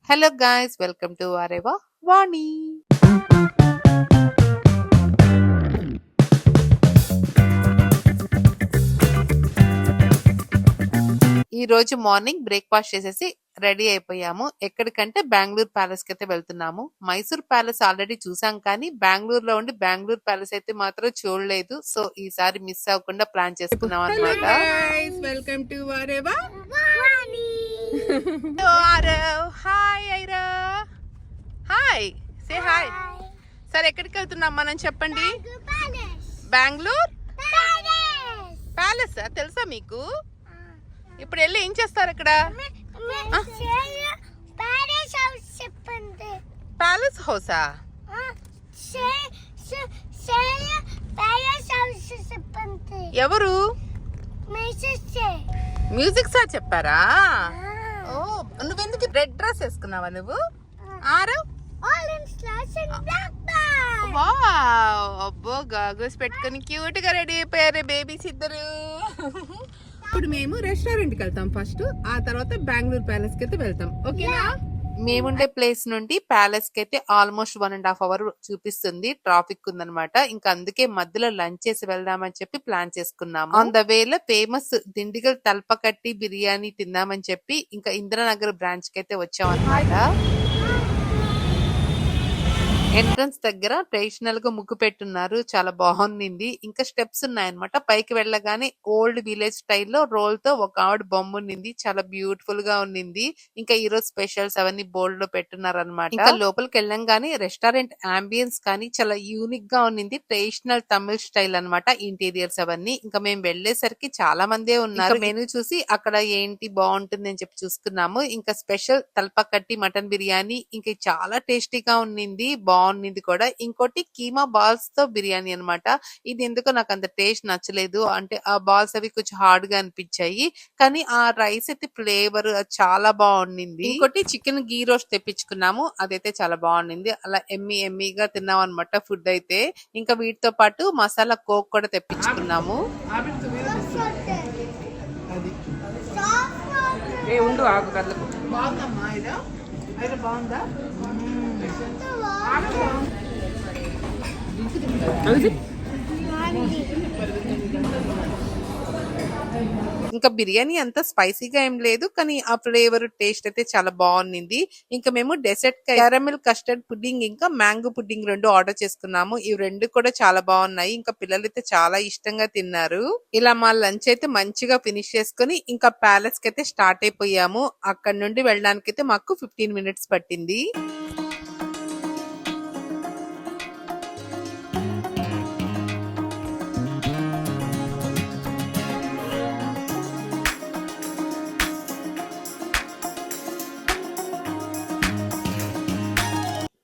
Hello guys, welcome to Areva Vani. ఈ రోజు morning breakfast చేసేసి రెడీ అయిపోయాము. ఎక్కడికంటే బెంగళూరు ప్యాలెస్ కి అయితే వెళ్తున్నాము. మైసూర్ ప్యాలెస్ ఆల్రెడీ చూసాం కానీ బెంగళూరులో ఉండి బెంగళూరు ప్యాలెస్ అయితే మాత్రం చూడలేదు. సో ఈసారి మిస్ అవ్వకుండా ప్లాన్ చేసుకున్నాం అన్నమాట. Welcome to Areva. Hi Aira, hi, say hi. సరే ఎక్కడికి వెళ్తున్నాం మనం చెప్పండి. బెంగళూరు ప్యాలెస్ తెలుసా మీకు? ఇప్పుడు వెళ్ళి ఏం చేస్తారు అక్కడ? ప్యాలెస్ హౌసా? ఎవరు? మ్యూజిక్ సార్ చెప్పారా? ఓ, నువ్వెందుకు రెడ్ డ్రెస్ వేసుకున్నావా నువ్వు? ఆరు అబ్బో, గాగుల్స్ పెట్టుకుని క్యూట్ గా రెడీ అయిపోయారు బేబీస్ ఇద్దరు. ఇప్పుడు మేము రెస్టారెంట్ కి వెళ్తాం ఫస్ట్, ఆ తర్వాత బెంగళూరు ప్యాలెస్ కి అయితే వెళ్తాం. ఓకేనా? మేముండే ప్లేస్ నుండి ప్యాలెస్ కి అయితే ఆల్మోస్ట్ 1.5 hours చూపిస్తుంది. ట్రాఫిక్ ఉందన్నమాట. ఇంకా అందుకే మధ్యలో లంచ్ చేసి వెళ్దామని చెప్పి ప్లాన్ చేసుకున్నాము. ఆన్ ద వేలో ఫేమస్ దిండిగల్ తల్పకట్టి బిర్యానీ తిందామని చెప్పి ఇంకా ఇంద్రనగర్ బ్రాంచ్ కి అయితే వచ్చాం అన్నమాట. ఎంట్రన్స్ దగ్గర ట్రెడిషనల్ గా ముగ్గు పెట్టున్నారు, చాలా బాగుంది. ఇంకా స్టెప్స్ ఉన్నాయన్నమాట. పైకి వెళ్ళగానే ఓల్డ్ విలేజ్ స్టైల్లో రోల్ తో ఒక ఆవిడ బొమ్మ ఉన్నింది, చాలా బ్యూటిఫుల్ గా ఉన్నింది. ఇంకా ఈ రోజు స్పెషల్స్ అవన్నీ బోల్డ్ లో పెట్టున్నారు అనమాట. ఇంకా లోపలికి వెళ్ళంగానే రెస్టారెంట్ అంబియన్స్ కానీ చాలా యూనిక్ గా ఉన్నింది. ట్రెడిషనల్ తమిళ్ స్టైల్ అన్నమాట ఇంటీరియర్స్ అవన్నీ. ఇంకా మేము వెళ్లేసరికి చాలా మందే ఉన్నారు. మెనూ చూసి అక్కడ ఏంటి బాగుంటుంది అని చెప్పి చూసుకున్నాము. ఇంకా స్పెషల్ తల్పకట్టి మటన్ బిర్యానీ ఇంకా చాలా టేస్టీగా ఉన్నింది, బాగుంది కూడా. ఇంకోటి కీమా బాల్స్ తో బిర్యానీ అన్నమాట. ఇది ఎందుకో నాకు అంత టేస్ట్ నచ్చలేదు. అంటే ఆ బాల్స్ అవి కొంచెం హార్డ్ గా అనిపించాయి, కానీ ఆ రైస్ అయితే ఫ్లేవర్ చాలా బాగుండింది. ఇంకోటి చికెన్ గీ రోస్ట్ తెప్పించుకున్నాము, అదైతే చాలా బాగుండింది. అలా ఎమ్మిగా తిన్నాం అనమాట ఫుడ్ అయితే. ఇంకా వీటితో పాటు మసాలా కోక్ కూడా తెప్పించుకున్నాము. ఉండు, ఆకు కదలకు. బాగుందమ్మా, ఇది బాగుందా? ఇంకా బిర్యానీ అంతా స్పైసీగా ఏం లేదు, కానీ ఆ ఫ్లేవర్ టేస్ట్ అయితే చాలా బాగుంది. ఇంకా మేము డెసర్ట్ క్యారమెల్ కస్టర్డ్ పుడ్డింగ్ ఇంకా మ్యాంగో పుడ్డింగ్ రెండు ఆర్డర్ చేసుకున్నాము. ఈ రెండు కూడా చాలా బాగున్నాయి. ఇంకా పిల్లలు అయితే చాలా ఇష్టంగా తిన్నారు. ఇలా మా లంచ్ అయితే మంచిగా ఫినిష్ చేసుకుని ఇంకా ప్యాలెస్ కి అయితే స్టార్ట్ అయిపోయాము. అక్కడ నుండి వెళ్ళడానికి అయితే మాకు 15 minutes పట్టింది.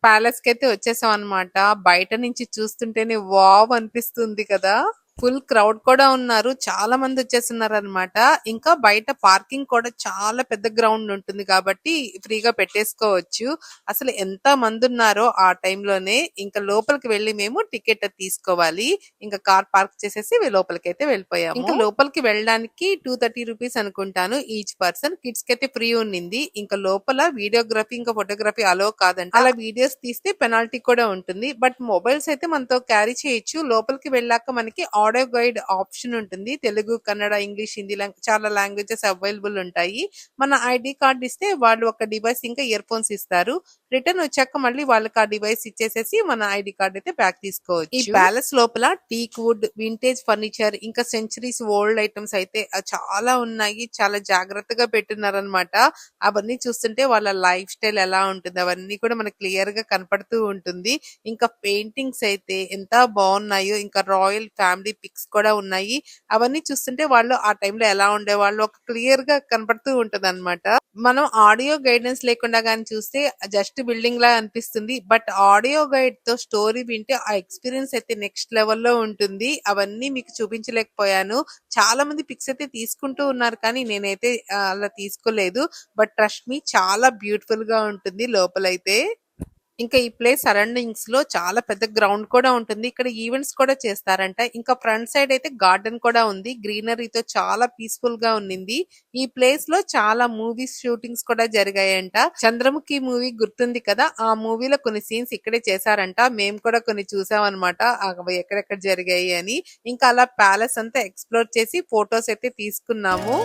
ప్యాలెస్ కి అయితే వచ్చేసాం అనమాట. బయట నుంచి చూస్తుంటేనే వావ్ అనిపిస్తుంది కదా. ఫుల్ క్రౌడ్ కూడా ఉన్నారు, చాలా మంది వచ్చేస్తున్నారు అనమాట. ఇంకా బయట పార్కింగ్ కూడా చాలా పెద్ద గ్రౌండ్ ఉంటుంది కాబట్టి ఫ్రీగా పెట్టేసుకోవచ్చు. అసలు ఎంత మంది ఉన్నారో ఆ టైంలోనే. ఇంకా లోపలికి వెళ్ళి మేము టికెట్ తీసుకోవాలి. ఇంకా కార్ పార్క్ చేసేసి లోపలికి అయితే వెళ్ళిపోయాము. ఇంకా లోపలికి వెళ్ళడానికి 230 rupees అనుకుంటాను ఈచ్ పర్సన్. కిడ్స్ కి అయితే ఫ్రీ ఉన్నింది. ఇంకా లోపల వీడియోగ్రఫీ ఇంకా ఫోటోగ్రఫీ అలో కాదంట. అలా వీడియోస్ తీస్తే పెనాల్టీ కూడా ఉంటుంది. బట్ మొబైల్స్ అయితే మనతో క్యారీ చేయొచ్చు. లోపలికి వెళ్ళాక మనకి ఆడియో గైడ్ ఆప్షన్ ఉంటుంది. తెలుగు, కన్నడ, ఇంగ్లీష్, హిందీ చాలా లాంగ్వేజెస్ అవైలబుల్ ఉంటాయి. మన ఐడి కార్డ్ ఇస్తే వాళ్ళు ఒక డివైస్ ఇంకా ఇయర్ ఫోన్స్ ఇస్తారు. రిటర్న్ వచ్చాక మళ్ళీ వాళ్ళకి ఆ డివైస్ ఇచ్చేసేసి మన ఐడి కార్డ్ అయితే బ్యాక్ తీసుకోవచ్చు. ఈ ప్యాలెస్ లోపల టీక్ వుడ్, వింటేజ్ ఫర్నిచర్ ఇంకా సెంచరీస్ ఓల్డ్ ఐటమ్స్ అయితే చాలా ఉన్నాయి. చాలా జాగ్రత్తగా పెట్టున్నారనమాట. అవన్నీ చూస్తుంటే వాళ్ళ లైఫ్ స్టైల్ ఎలా ఉంటుంది అవన్నీ కూడా మనకు క్లియర్ గా కనపడుతూ ఉంటుంది. ఇంకా పెయింటింగ్స్ అయితే ఎంత బాగున్నాయో. ఇంకా రాయల్ ఫ్యామిలీ పిక్స్ కూడా ఉన్నాయి. అవన్నీ చూస్తుంటే వాళ్ళు ఆ టైంలో ఎలా ఉండేవాళ్ళు ఒక క్లియర్ గా కనపడుతూ ఉంటది అనమాట. మనం ఆడియో గైడెన్స్ లేకుండా గానీ చూస్తే జస్ట్ బిల్డింగ్ లా అనిపిస్తుంది. బట్ ఆడియో గైడ్ తో స్టోరీ వింటే ఆ ఎక్స్పీరియన్స్ అయితే నెక్స్ట్ లెవెల్లో ఉంటుంది. అవన్నీ మీకు చూపించలేకపోయాను. చాలా మంది పిక్స్ అయితే తీసుకుంటూ ఉన్నారు, కానీ నేనైతే అలా తీసుకోలేదు. బట్ ట్రస్ట్ మీ, చాలా బ్యూటిఫుల్ గా ఉంటుంది లోపలైతే. ఇంకా ఈ ప్లేస్ సరౌండింగ్స్ లో చాలా పెద్ద గ్రౌండ్ కూడా ఉంటుంది. ఇక్కడ ఈవెంట్స్ కూడా చేస్తారంట. ఇంకా ఫ్రంట్ సైడ్ అయితే గార్డెన్ కూడా ఉంది. గ్రీనరీతో చాలా పీస్ఫుల్ గా ఉండింది. ఈ ప్లేస్ లో చాలా మూవీస్ షూటింగ్స్ కూడా జరిగాయంట. చంద్రముఖి మూవీ గుర్తుంది కదా, ఆ మూవీలో కొన్ని సీన్స్ ఇక్కడే చేశారంట. మేము కూడా కొన్ని చూసాం అనమాట, అవి ఎక్కడెక్కడ జరిగాయి అని. ఇంకా అలా ప్యాలెస్ అంతా ఎక్స్ప్లోర్ చేసి ఫొటోస్ అయితే తీసుకున్నాము.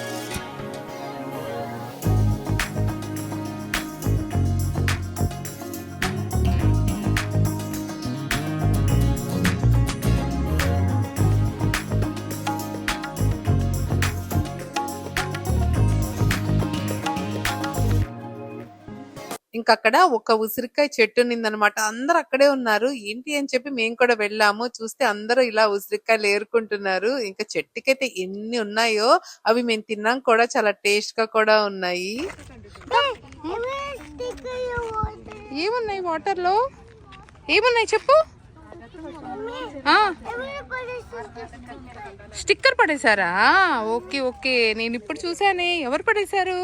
ఇంకా అక్కడ ఒక ఉసిరికాయ చెట్టు ఉన్నిందనమాట. అందరూ అక్కడే ఉన్నారు. ఏంటి అని చెప్పి మేము కూడా వెళ్ళాము. చూస్తే అందరూ ఇలా ఉసిరికాయలు ఏరుకుంటున్నారు. ఇంకా చెట్టుకైతే ఎన్ని ఉన్నాయో అవి మేము తిన్నాం కూడా, చాలా టేస్ట్ గా కూడా ఉన్నాయి. ఏమున్నాయి వాటర్ లో? ఏమున్నాయి చెప్పు. స్టిక్కర్ పడేశారా? ఓకే ఓకే, నేను ఇప్పుడు చూసానే. ఎవరు పడేశారు?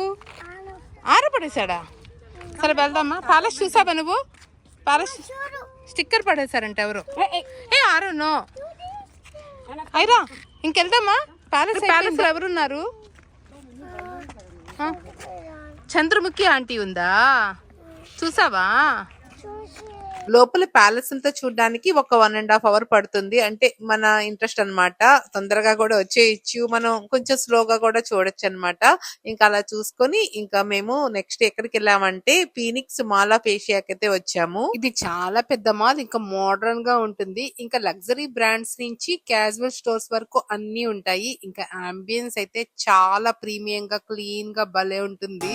ఆరు పడేశాడా? సరే వెళ్దామా. ప్యాలెస్ చూసావా నువ్వు? ప్యాలెస్ స్టిక్కర్ పడేశారంట ఎవరు. ఆరు నో అయిరా, ఇంకెళ్దామా. ప్యాలెస్ లో ఎవరున్నారు? చంద్రముఖి ఆంటీ ఉందా? చూసావా? లోపల ప్యాలెస్ అంతా చూడడానికి ఒక 1.5 hours పడుతుంది. అంటే మన ఇంట్రెస్ట్ అన్నమాట. తొందరగా కూడా వచ్చేయచ్చు, మనం కొంచెం స్లోగా కూడా చూడొచ్చు అన్నమాట. ఇంకా అలా చూసుకొని ఇంకా మేము నెక్స్ట్ ఎక్కడికి వెళ్ళామంటే ఫీనిక్స్ మాల్ ఆఫ్ ఏషియాకి అయితే వచ్చాము. ఇది చాలా పెద్ద మాల్, ఇంకా మోడర్న్ గా ఉంటుంది. ఇంకా లగ్జరీ బ్రాండ్స్ నుంచి క్యాజువల్ స్టోర్స్ వరకు అన్ని ఉంటాయి. ఇంకా అంబియన్స్ అయితే చాలా ప్రీమియం గా, క్లీన్ గా భలే ఉంటుంది.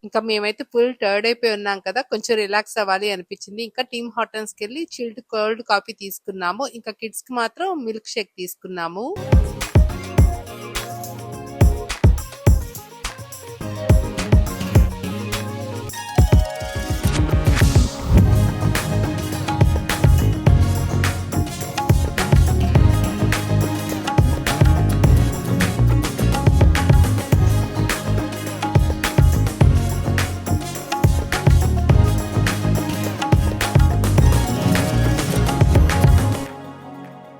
ఇంకా మేమైతే ఫుల్ టర్డ్ అయిపోయి ఉన్నాం కదా, కొంచెం రిలాక్స్ అవ్వాలి అనిపించింది. ఇంకా టీమ్ హార్టన్స్ కి వెళ్ళి చిల్డ్ కోల్డ్ కాఫీ తీసుకున్నాము. ఇంకా కిడ్స్ కి మాత్రం మిల్క్ షేక్ తీసుకున్నాము.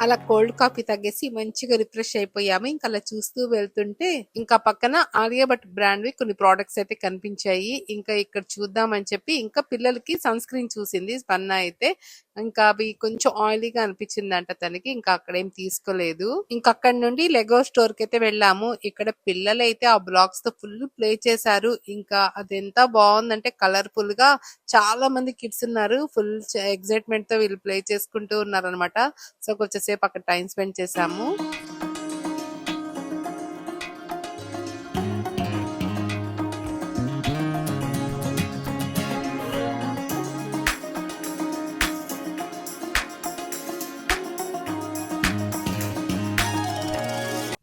అలా కోల్డ్ కాఫీ తాగేసి మంచిగా రిఫ్రెష్ అయిపోయాము. ఇంకా అలా చూస్తూ వెళ్తుంటే ఇంకా పక్కన ఆలియాభట్ బ్రాండ్ కొన్ని ప్రోడక్ట్స్ అయితే కనిపించాయి. ఇంకా ఇక్కడ చూద్దామని చెప్పి ఇంకా పిల్లలకి సన్ స్క్రీన్ చూసింది స్పన్నా అయితే. ఇంకా అవి కొంచెం ఆయిలీగా అనిపించిందంట తనకి. ఇంకా అక్కడ ఏం తీసుకోలేదు. ఇంకా అక్కడ నుండి లెగో స్టోర్ కి అయితే వెళ్ళాము. ఇక్కడ పిల్లలు అయితే ఆ బ్లాక్స్ తో ఫుల్ ప్లే చేశారు. ఇంకా అదెంత బాగుందంటే కలర్ఫుల్ గా, చాలా మంది కిడ్స్ ఉన్నారు. ఫుల్ ఎక్సైట్మెంట్ తో వీళ్ళు ప్లే చేసుకుంటూ ఉన్నారు అనమాట. సో కొంచెం సేపు అక్కడ టైం స్పెండ్ చేసాము.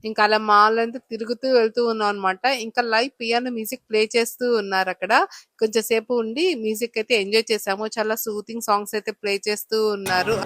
ఇంకా అలా మాల్ అంతా తిరుగుతూ వెళ్తూ ఉన్నాం అనమాట. ఇంకా లైవ్ పియానో మ్యూజిక్ ప్లే చేస్తూ ఉన్నారు అక్కడ. కొంచెం సేపు ఉండి మ్యూజిక్ అయితే ఎంజాయ్ చేసాము. చాలా సూతింగ్ సాంగ్స్ అయితే ప్లే చేస్తూ ఉన్నారు.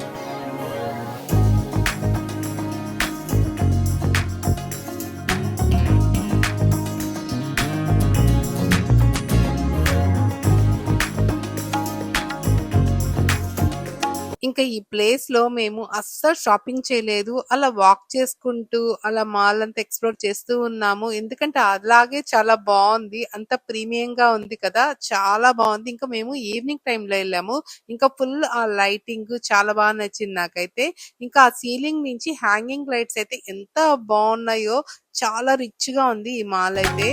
ఇంకా ఈ ప్లేస్ లో మేము అస్సలు షాపింగ్ చేయలేదు. అలా వాక్ చేసుకుంటూ అలా మాల్ అంతా ఎక్స్ప్లోర్ చేస్తూ ఉన్నాము. ఎందుకంటే అలాగే చాలా బాగుంది. అంత ప్రీమియం గా ఉంది కదా, చాలా బాగుంది. ఇంకా మేము ఈవినింగ్ టైమ్ లో వెళ్ళాము. ఇంకా ఫుల్ ఆ లైటింగ్ చాలా బాగా నచ్చింది నాకైతే. ఇంకా ఆ సీలింగ్ నుంచి హ్యాంగింగ్ లైట్స్ అయితే ఎంత బాగున్నాయో, చాలా రిచ్ గా ఉంది ఈ మాల్ అయితే.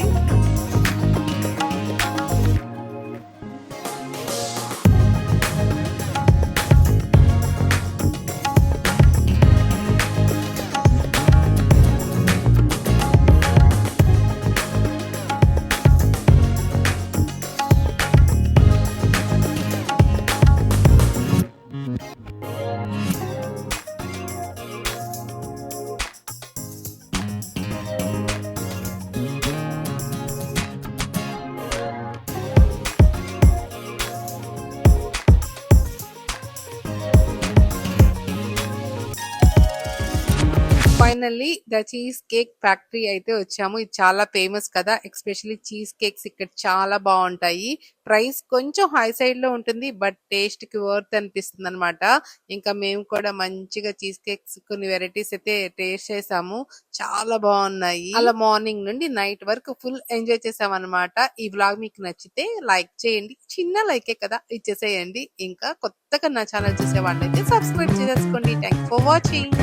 Finally the cheese cake factory అయితే వచ్చాము. ఇది చాలా ఫేమస్ కదా, ఎస్పెషల్లీ చీజ్ కేక్స్ ఇక్కడ చాలా బాగుంటాయి. ప్రైస్ కొంచెం హై సైడ్ లో ఉంటుంది, బట్ టేస్ట్ కి వర్త్ అనిపిస్తుంది అనమాట. ఇంకా మేము కూడా మంచిగా చీజ్ కేక్స్ కొన్ని వెరైటీస్ అయితే టేస్ట్ చేసాము, చాలా బాగున్నాయి. అలా మార్నింగ్ నుండి నైట్ వరకు ఫుల్ ఎంజాయ్ చేసాం అనమాట. ఈ వ్లాగ్ మీకు నచ్చితే లైక్ చేయండి, చిన్న లైకే కదా ఇచ్చేసేయండి. ఇంకా కొత్తగా నా ఛానల్ చూసే వాళ్ళైతే సబ్స్క్రైబ్ చేసుకోండి. Thanks for watching.